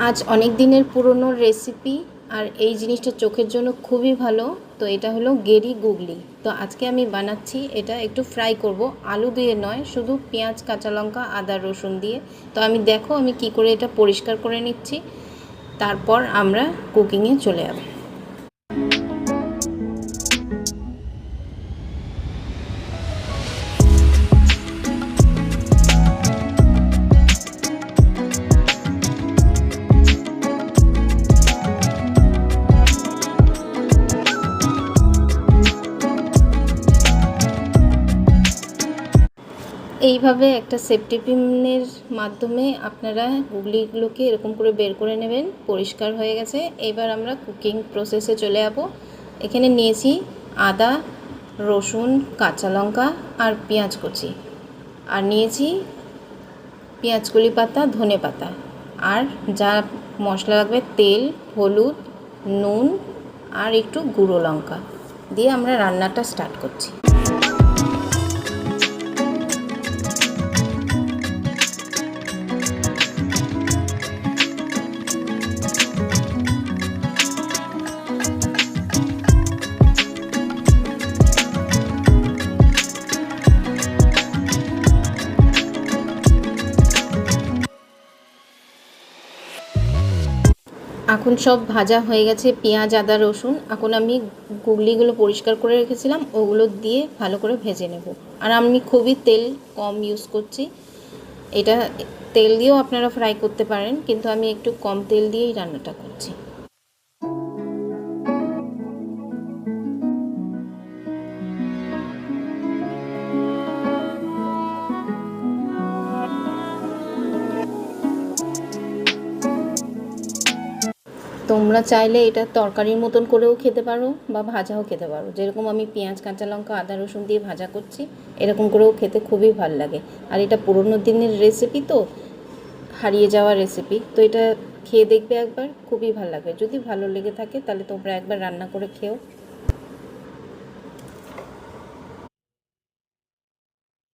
আজ অনেক দিনের পুরনো রেসিপি, আর এই জিনিসটা চোখের জন্য খুবই ভালো। তো এটা হলো গেরি গুগলি। তো আজকে আমি বানাচ্ছি, এটা একটু ফ্রাই করব, আলু দিয়ে নয়, শুধু পেঁয়াজ, কাঁচা লঙ্কা, আদা, রসুন দিয়ে। তো আমি কি করে এটা পরিষ্কার করে নিচ্ছি, তারপর আমরা কুকিংয়ে চলে যাব। এইভাবে একটা সেফটি পিনের মাধ্যমে আপনারা গুগলিগুলোকে এরকম করে বের করে নেবেন। পরিষ্কার হয়ে গেছে। এবার আমরা কুকিং প্রসেসে চলে যাব। এখানে নিয়েছি আদা, রসুন, কাঁচা লঙ্কা আর পেঁয়াজ কুচি, আর নিয়েছি পেঁয়াজকলি পাতা, ধনে পাতা, আর যা মশলা লাগবে তেল, হলুদ, নুন আর একটু গুঁড়ো লঙ্কা দিয়ে আমরা রান্নাটা স্টার্ট করছি। এখন সব ভাজা হয়ে গেছে, পেঁয়াজ, আদা, রসুন। এখন আমি গুগলিগুলো পরিষ্কার করে রেখেছিলাম, ওগুলো দিয়ে ভালো করে ভেজে নেব। আর আমি খুবই তেল কম ইউজ করছি। এটা তেল দিয়েও আপনারা ফ্রাই করতে পারেন, কিন্তু আমি একটু কম তেল দিয়েই রান্নাটা করছি। তোমরা চাইলে এটা তরকারির মতন করেও খেতে পারো বা ভাজাও খেতে পারো। যেরকম আমি পেঁয়াজ, কাঁচা লঙ্কা, আদা, রসুন দিয়ে ভাজা করছি, এরকম করেও খেতে খুবই ভালো লাগে। আর এটা পুরোনো দিনের রেসিপি, তো হারিয়ে যাওয়া রেসিপি। তো এটা খেয়ে দেখবে একবার, খুবই ভালো লাগবে। যদি ভালো লেগে থাকে তাহলে তোমরা একবার রান্না করে খেও।